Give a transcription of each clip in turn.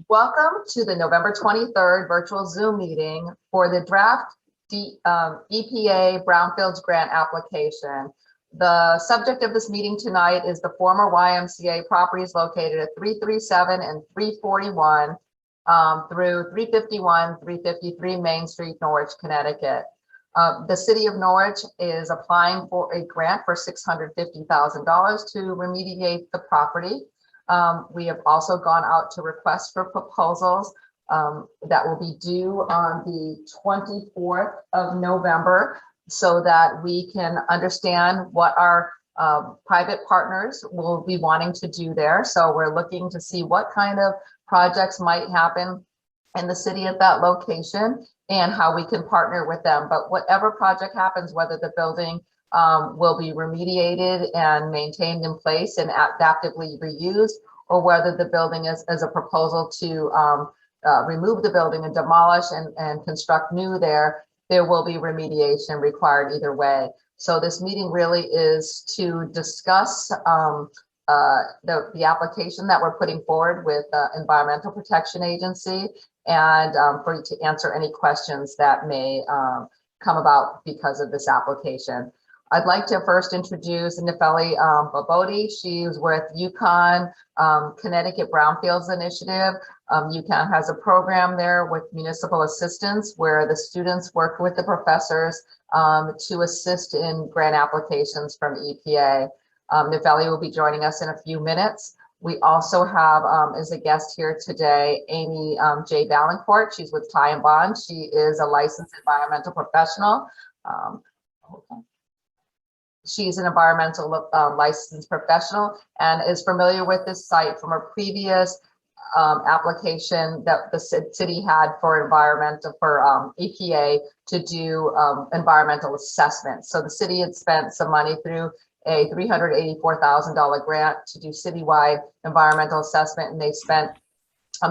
Welcome to the November 23rd virtual Zoom meeting for the draft EPA Brownfields grant application. The subject of this meeting tonight is the former YMCA properties located at 337 and 341 through 351, 353 Main Street, Norwich, Connecticut. The city of Norwich is applying for a grant for $650,000 to remediate the property. We have also gone out to request for proposals that will be due on the 24th of November so that we can understand what our private partners will be wanting to do there. So we're looking to see what kind of projects might happen in the city at that location and how we can partner with them. But whatever project happens, whether the building will be remediated and maintained in place and adaptively reused, or whether the building is as a proposal to remove the building and demolish and construct new there will be remediation required either way. So this meeting really is to discuss the application that we're putting forward with the Environmental Protection Agency and for you to answer any questions that may come about because of this application. I'd like to first introduce Nefeli Babodi. She's with UConn Connecticut Brownfields Initiative. UConn has a program there with municipal assistance where the students work with the professors to assist in grant applications from EPA. Nefeli will be joining us in a few minutes. We also have as a guest here today, Amy J. Valancourt. She's with Ty and Bond. She is a licensed environmental professional. She's an environmental licensed professional and is familiar with this site from a previous application that the city had for EPA to do environmental assessment. So the city had spent some money through a $384,000 grant to do citywide environmental assessment, and they spent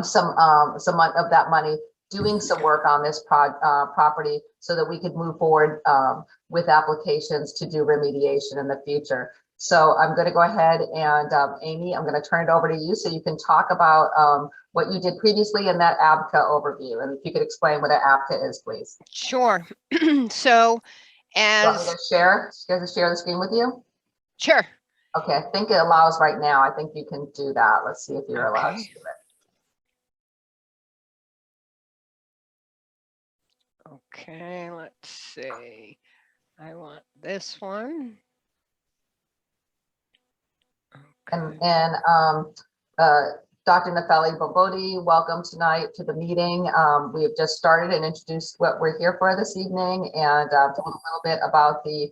some of that money doing some work on this property so that we could move forward with applications to do remediation in the future. So I'm going to go ahead and Amy, I'm going to turn it over to you so you can talk about what you did previously in that ABCA overview. And if you could explain what an ABCA is, please. Sure. So as you want me to share the screen with you? Sure. Okay, I think it allows right now. I think you can do that. Let's see if you're allowed to do it. Okay, let's see. I want this one. Okay. And Dr. Nefeli Babodi, welcome tonight to the meeting. We have just started and introduced what we're here for this evening and talk a little bit about the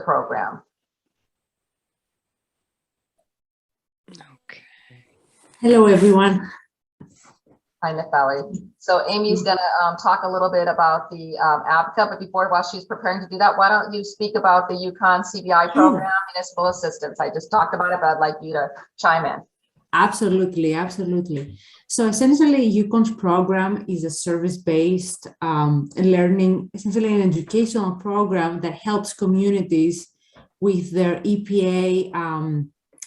program. Okay. Hello, everyone. Hi, Nefeli. So Amy's going to talk a little bit about the ABCA, but while she's preparing to do that, why don't you speak about the UConn CBI program, municipal assistance? I just talked about it, but I'd like you to chime in. Absolutely, absolutely. So essentially, UConn's program is a service-based learning, essentially an educational program that helps communities with their EPA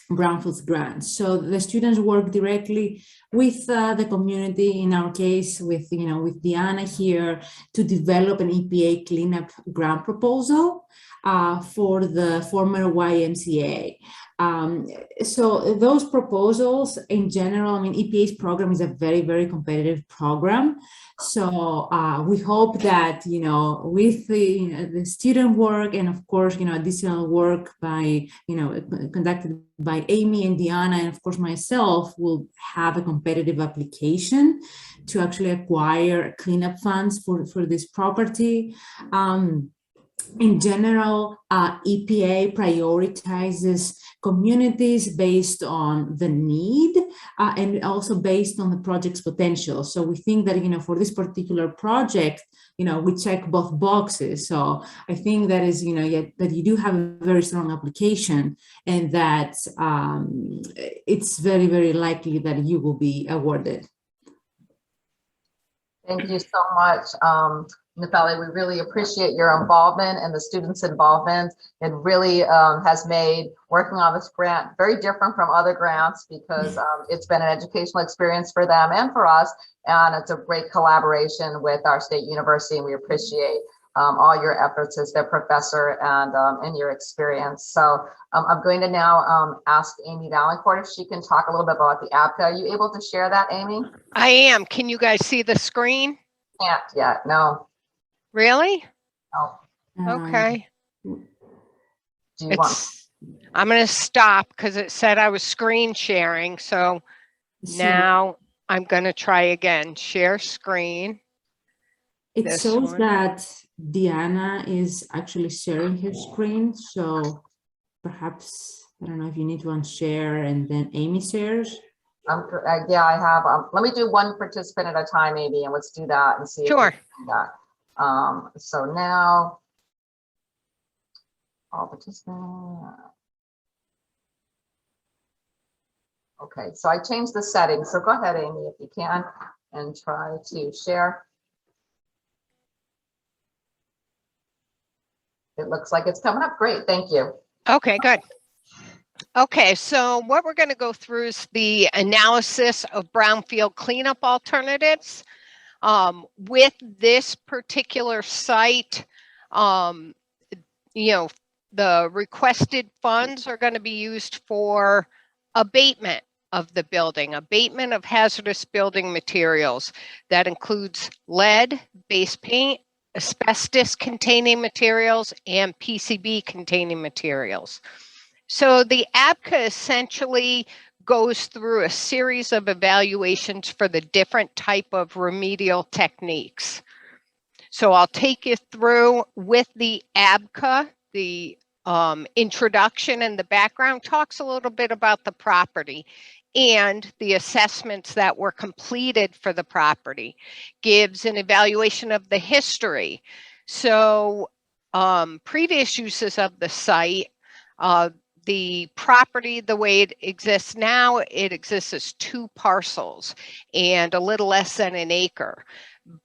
Brownfields grants. So the students work directly with the community, in our case with Diana here, to develop an EPA cleanup grant proposal for the former YMCA. So those proposals in general, I mean, EPA's program is a very, very competitive program. So we hope that, with the student work and of course, additional work by, conducted by Amy and Diana, and of course myself, will have a competitive application to actually acquire cleanup funds for this property. In general, EPA prioritizes communities based on the need and also based on the project's potential. So we think that, for this particular project, we check both boxes. So I think that is, that you do have a very strong application and that it's very, very likely that you will be awarded. Thank you so much. Natalie, we really appreciate your involvement and the students' involvement. It really has made working on this grant very different from other grants because it's been an educational experience for them and for us. And it's a great collaboration with our state university, and we appreciate all your efforts as their professor and your experience. So I'm going to now ask Amy Valancourt if she can talk a little bit about the APCA. Are you able to share that, Amy? I am. Can you guys see the screen? Can't yet, no. Really? No. Okay. Do you want? I'm going to stop because it said I was screen sharing. So now I'm going to try again. Share screen. It This shows one. that Diana is actually sharing her screen. So perhaps, I don't know if you need to unshare and then Amy shares. Yeah, I have. Let me do one participant at a time, maybe, and let's do that and see. Sure. If we can do that. So now, all participants. Okay, so I changed the settings. So go ahead, Amy, if you can, and try to share. It looks like it's coming up. Great, thank you. Okay, good. Okay, so what we're going to go through is the analysis of brownfield cleanup alternatives. With this particular site, you know, the requested funds are going to be used for abatement of the building, abatement of hazardous building materials. That includes lead, base paint, asbestos containing materials, and PCB containing materials. So the APCA essentially goes through a series of evaluations for the different type of remedial techniques. So I'll take you through with the APCA, the introduction and the background talks a little bit about the property and the assessments that were completed for the property, gives an evaluation of the history. So previous uses of the site, the property, the way it exists now, it exists as 2 parcels and a little less than an acre.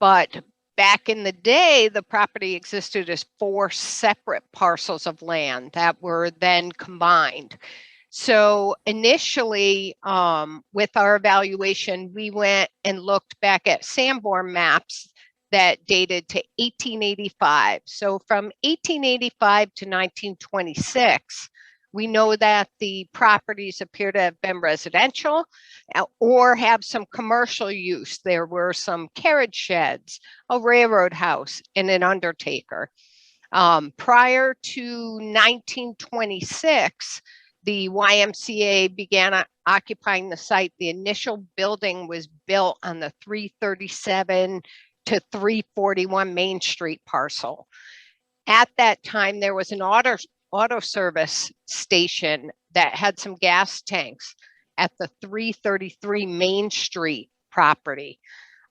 But back in the day, the property existed as 4 separate parcels of land that were then combined. So initially, with our evaluation, we went and looked back at Sanborn maps that dated to 1885. So from 1885 to 1926, we know that the properties appear to have been residential or have some commercial use. There were some carriage sheds, a railroad house, and an undertaker. Prior to 1926, the YMCA began occupying the site. The initial building was built on the 337 to 341 Main Street parcel. At that time, there was an auto service station that had some gas tanks at the 333 Main Street property.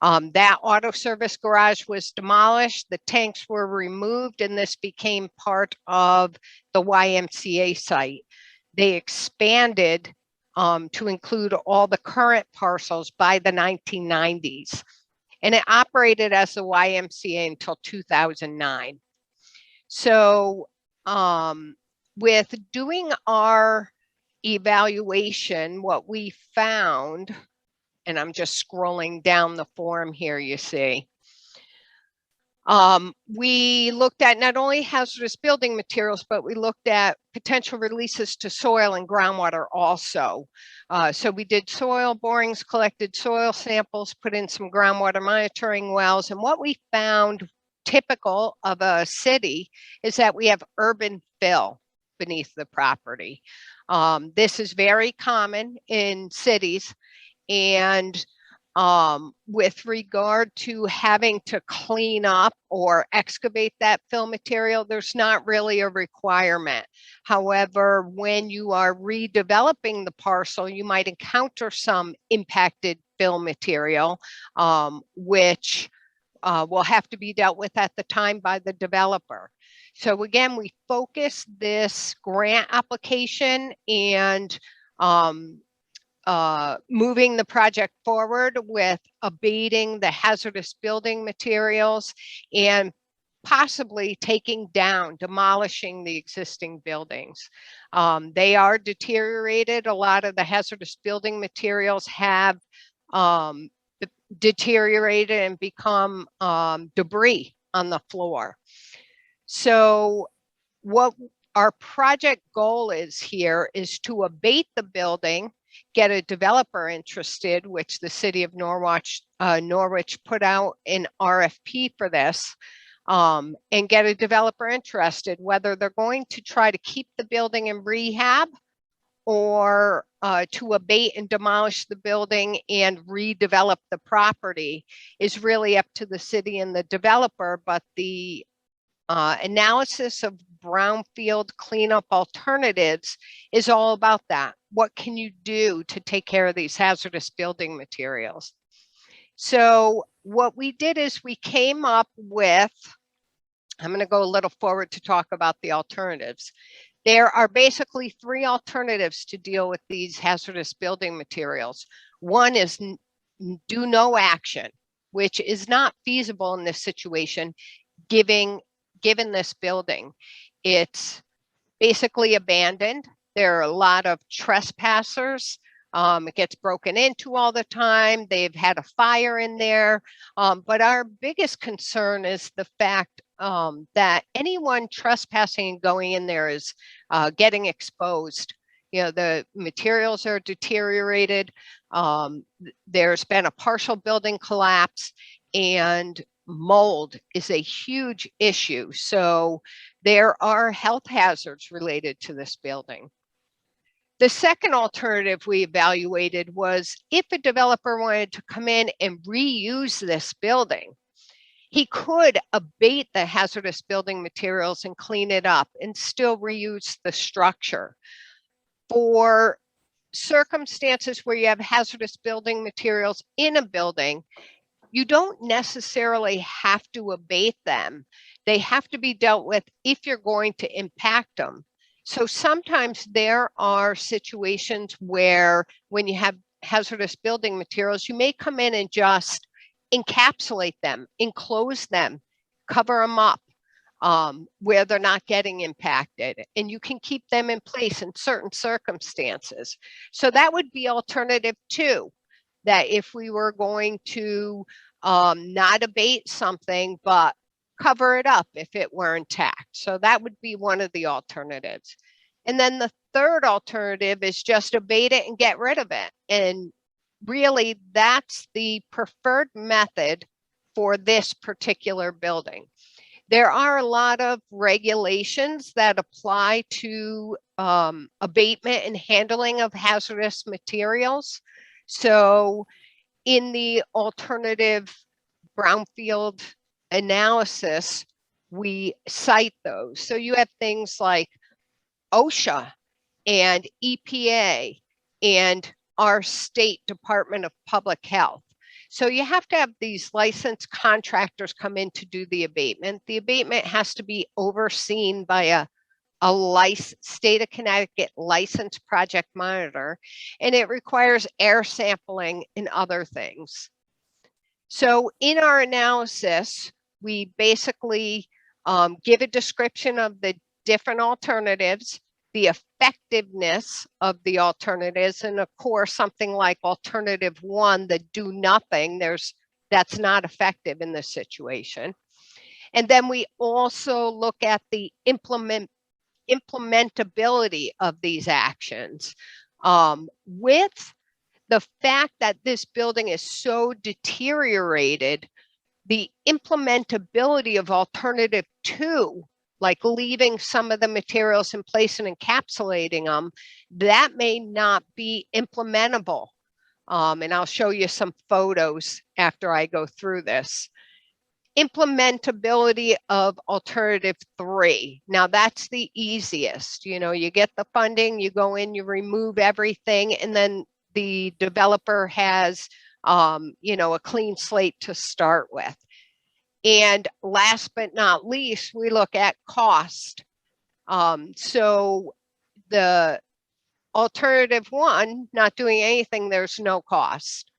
That auto service garage was demolished, the tanks were removed, and this became part of the YMCA site. They expanded to include all the current parcels by the 1990s, and it operated as the YMCA until 2009. So with doing our evaluation, what we found, and I'm just scrolling down the form here, you see, we looked at not only hazardous building materials, but we looked at potential releases to soil and groundwater also. So we did soil borings, collected soil samples, put in some groundwater monitoring wells, and what we found typical of a city is that we have urban fill beneath the property. This is very common in cities, and with regard to having to clean up or excavate that fill material, there's not really a requirement. However, when you are redeveloping the parcel, you might encounter some impacted fill material, which will have to be dealt with at the time by the developer. So again, we focus this grant application and moving the project forward with abating the hazardous building materials and possibly taking down, demolishing the existing buildings. They are deteriorated. A lot of the hazardous building materials have deteriorated and become debris on the floor. So what our project goal is here is to abate the building, get a developer interested, which the city of Norwich put out an RFP for this, and get a developer interested, whether they're going to try to keep the building in rehab or to abate and demolish the building and redevelop the property is really up to the city and the developer. But the analysis of brownfield cleanup alternatives is all about that. What can you do to take care of these hazardous building materials? So what we did is we came up with, I'm going to go a little forward to talk about the alternatives. There are basically three alternatives to deal with these hazardous building materials. One is do no action, which is not feasible in this situation, given this building. It's basically abandoned. There are a lot of trespassers. It gets broken into all the time. They've had a fire in there. But our biggest concern is the fact that anyone trespassing and going in there is getting exposed. You know, the materials are deteriorated. There's been a partial building collapse, and mold is a huge issue. So there are health hazards related to this building. The second alternative we evaluated was if a developer wanted to come in and reuse this building, he could abate the hazardous building materials and clean it up and still reuse the structure. For circumstances where you have hazardous building materials in a building, you don't necessarily have to abate them. They have to be dealt with if you're going to impact them. So sometimes there are situations where when you have hazardous building materials, you may come in and just encapsulate them, enclose them, cover them up where they're not getting impacted, and you can keep them in place in certain circumstances. So that would be alternative two, that if we were going to not abate something, but cover it up if it were intact. So that would be one of the alternatives. And then the third alternative is just abate it and get rid of it. And really, that's the preferred method for this particular building. There are a lot of regulations that apply to abatement and handling of hazardous materials. So in the alternative brownfield analysis, we cite those. So you have things like OSHA and EPA and our state Department of Public Health. So you have to have these licensed contractors come in to do the abatement. The abatement has to be overseen by a state of Connecticut licensed project monitor, and it requires air sampling and other things. So in our analysis, we basically give a description of the different alternatives, the effectiveness of the alternatives, and of course, something like alternative one, the do nothing, that's not effective in this situation. And then we also look at the implementability of these actions. With the fact that this building is so deteriorated, the implementability of alternative two, like leaving some of the materials in place and encapsulating them, that may not be implementable. And I'll show you some photos after I go through this. Implementability of alternative three. Now that's the easiest. You know, you get the funding, you go in, you remove everything, and then the developer has, you know, a clean slate to start with. And last but not least, we look at cost. So the alternative one, not doing anything, there's no cost.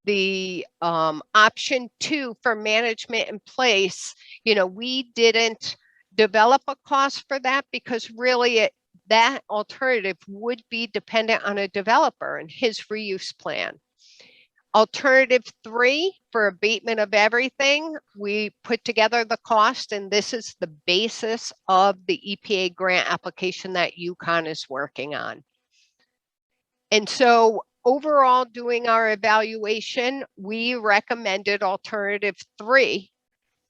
The option 2 for management in place, we didn't develop a cost for that because really that alternative would be dependent on a developer and his reuse plan. Alternative 3 for abatement of everything, we put together the cost, and this is the basis of the EPA grant application that UConn is working on. And so overall, doing our evaluation, we recommended alternative 3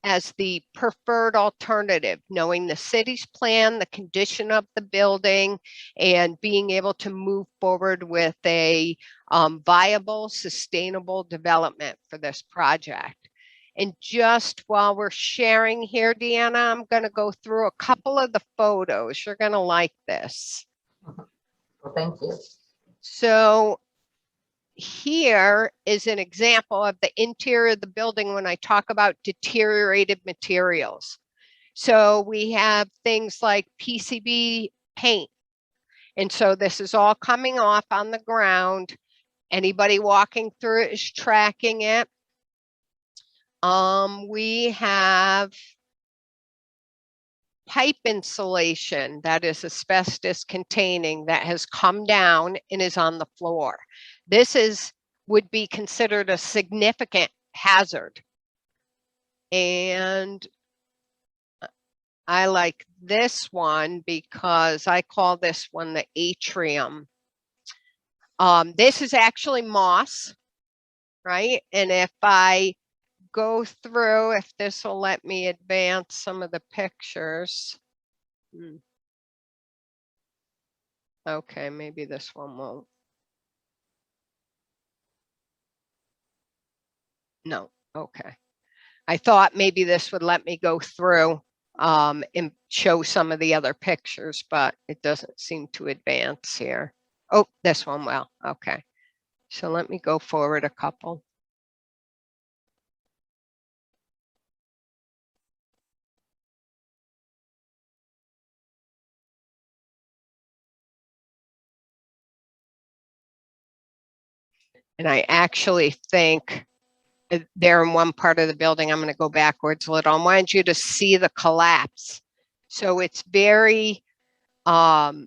as the preferred alternative, knowing the city's plan, the condition of the building, and being able to move forward with a viable, sustainable development for this project. And just while we're sharing here, Deanna, I'm going to go through a couple of the photos. You're going to like this. Well, thank you. So here is an example of the interior of the building when I talk about deteriorated materials. So we have things like PCB paint. And so this is all coming off on the ground. Anybody walking through it is tracking it. We have pipe insulation that is asbestos containing that has come down and is on the floor. This would be considered a significant hazard. And I like this one because I call this one the atrium. This is actually moss, right? And if I go through, if this will let me advance some of the pictures. Okay, maybe this one won't. No, okay. I thought maybe this would let me go through and show some of the other pictures, but it doesn't seem to advance here. Oh, this one will. Okay. So let me go forward a couple. And I actually think they're in one part of the building. I'm going to go backwards a little. I want you to see the collapse. So it's very, the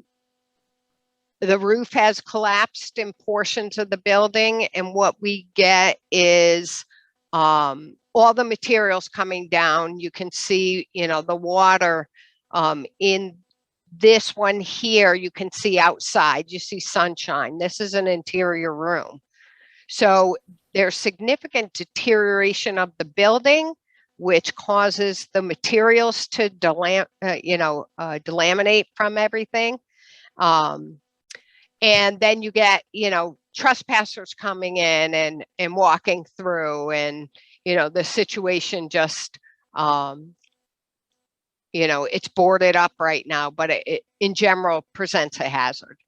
roof has collapsed in portions of the building. And what we get is all the materials coming down. You can see, the water in this one here, you can see outside, you see sunshine. This is an interior room. So there's significant deterioration of the building, which causes the materials to delaminate from everything. And then you get, trespassers coming in and walking through, and, the situation just, it's boarded up right now, but it in general presents a hazard.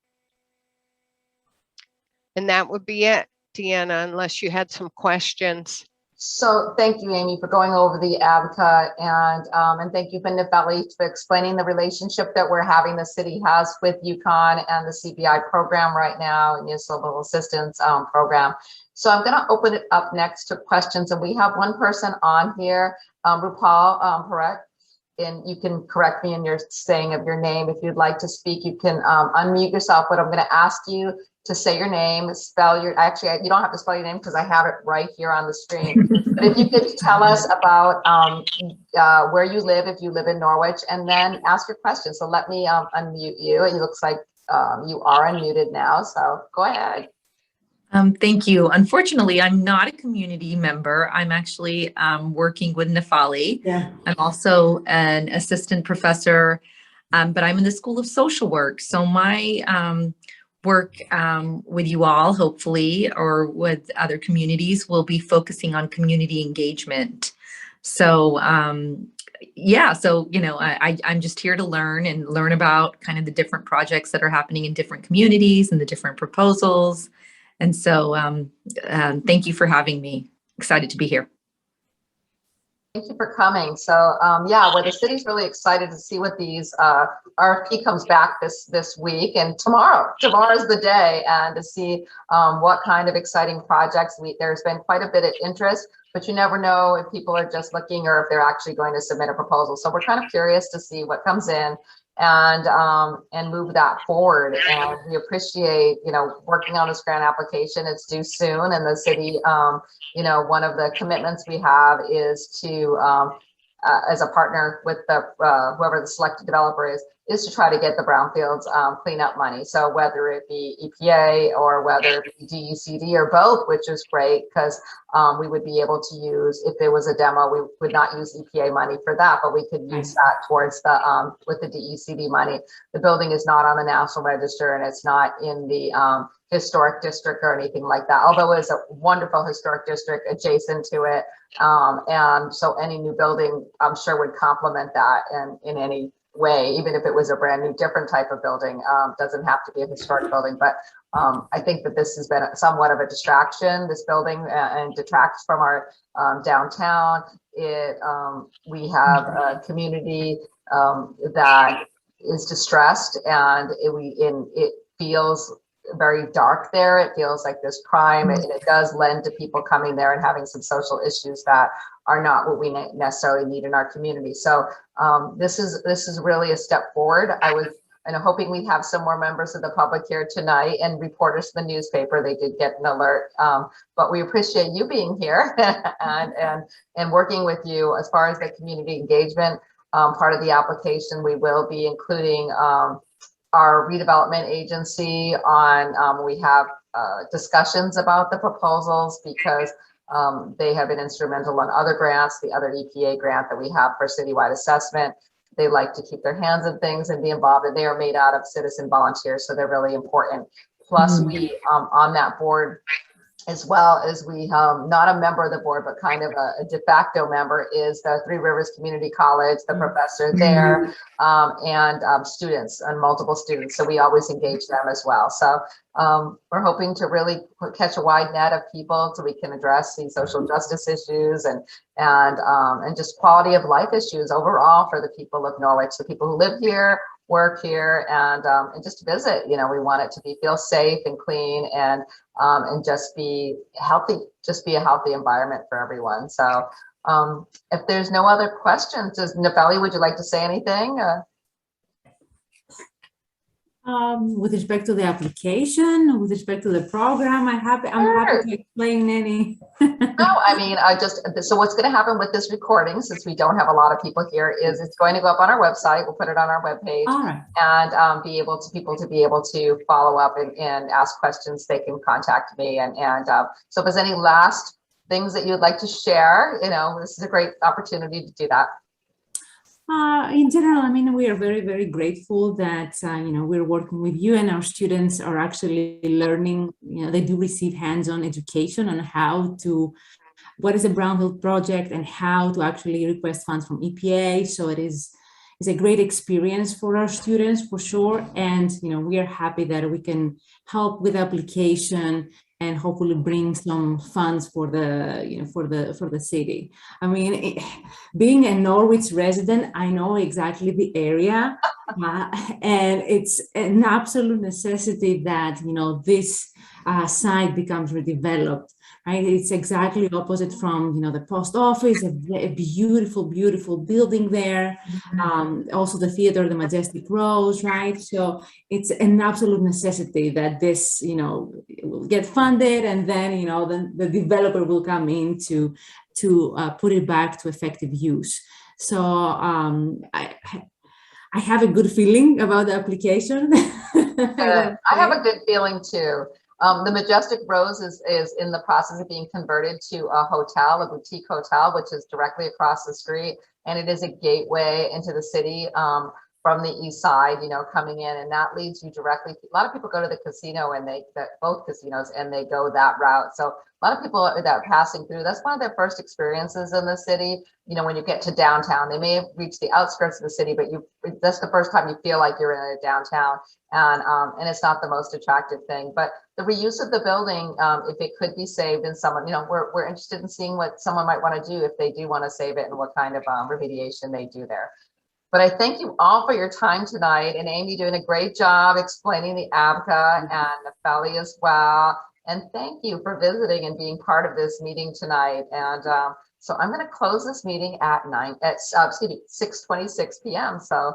And that would be it, Deanna, unless you had some questions. So thank you, Amy, for going over the ABCA, and thank you, Nefeli, for explaining the relationship that we're having, the city has with UConn and the CBI program right now, and the Civil Assistance program. So I'm going to open it up next to questions, and we have one person on here, Rupal Parekh, and you can correct me in your saying of your name. If you'd like to speak, you can unmute yourself, but I'm going to ask you to say your name, spell your, actually, you don't have to spell your name because I have it right here on the screen. But if you could tell us about where you live, if you live in Norwich, and then ask your question. So let me unmute you. It looks like you are unmuted now, so go ahead. Thank you. Unfortunately, I'm not a community member. I'm actually working with Nefeli. Yeah. I'm also an assistant professor, but I'm in the School of Social Work. So my work with you all, hopefully, or with other communities, will be focusing on community engagement. So yeah, so, I'm just here to learn about kind of the different projects that are happening in different communities and the different proposals. And so thank you for having me. Excited to be here. you for coming. So yeah, well, the city's really excited to see what these RFP comes back this week and tomorrow's the day, and to see what kind of exciting projects. There's been quite a bit of interest, but you never know if people are just looking or if they're actually going to submit a proposal. So we're kind of curious to see what comes in and move that forward. And we appreciate, working on this grant application. It's due soon, and the city, one of the commitments we have is to, as a partner with the whoever the selected developer is to try to get the brownfields cleanup money. So whether it be EPA or whether it be DECD or both, which is great, because we would be able to use, if there was a demo, we would not use EPA money for that, but we could use that towards the with the DECD money. The building is not on the National Register, and it's not in the historic district or anything like that, although it's a wonderful historic district adjacent to it. And so any new building, I'm sure, would complement that and in any way, even if it was a brand new, different type of building. Doesn't have to be a historic building, but I think that this has been somewhat of a distraction, this building, and detracts from our downtown. We have a community that is distressed, and it feels very dark there. It feels like there's crime, and it does lend to people coming there and having some social issues that are not what we necessarily need in our community. So this is really a step forward. I was hoping we'd have some more members of the public here tonight and reporters from the newspaper. They did get an alert, but we appreciate you being here and working with you as far as the community engagement part of the application. We will be including our redevelopment agency on, we have discussions about the proposals, because they have been instrumental on other grants, the other EPA grant that we have for citywide assessment. They like to keep their hands in things and be involved, and they are made out of citizen volunteers, so they're really important. Plus we on that board, as well as we, not a member of the board, but kind of a de facto member, is the Three Rivers Community College, the professor there, and students, and multiple students. So we always engage them as well. So we're hoping to really catch a wide net of people so we can address these social justice issues and just quality of life issues overall for the people of Norwich, the people who live here, work here, and just visit. We want it to feel safe and clean, and just be healthy, just be a healthy environment for everyone. So if there's no other questions, Nefeli, would you like to say anything? With respect to the application, with respect to the program, I'm happy to explain any. No, I mean, so what's going to happen with this recording, since we don't have a lot of people here, is it's going to go up on our website. We'll put it on our webpage, and people to be able to follow up and ask questions. They can contact me, and so if there's any last things that you'd like to share, this is a great opportunity to do that. In general, I mean, we are very, very grateful that, we're working with you, and our students are actually learning, they do receive hands-on education on what is a Brownfield project and how to actually request funds from EPA. So it's a great experience for our students, for sure. And, we are happy that we can help with the application and hopefully bring some funds for the city. I mean, being a Norwich resident, I know exactly the area, and it's an absolute necessity that this site becomes redeveloped. Right? It's exactly opposite from the post office, a beautiful, beautiful building there. Also the theater, the Majestic Rose, right? So it's an absolute necessity that this, will get funded, and then the developer will come in to put it back to effective use. So I have a good feeling about the application. I have a good feeling too. The Majestic Rose is in the process of being converted to a hotel, a boutique hotel, which is directly across the street. And it is a gateway into the city from the east side, coming in, and that leads you directly. A lot of people go to the casino, and both casinos, and they go that route. So a lot of people that are passing through, that's one of their first experiences in the city. When you get to downtown, they may have reached the outskirts of the city, but that's the first time you feel like you're in a downtown, and it's not the most attractive thing. But the reuse of the building, if it could be saved and someone, we're interested in seeing what someone might want to do if they do want to save it and what kind of remediation they do there. But I thank you all for your time tonight, and Amy doing a great job explaining the ABCA, and Nefeli as well. And thank you for visiting and being part of this meeting tonight. And so I'm going to close this meeting at 6:26 p.m. So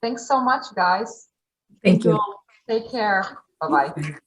thanks so much, guys. Thank you. all. Take care. Bye-bye.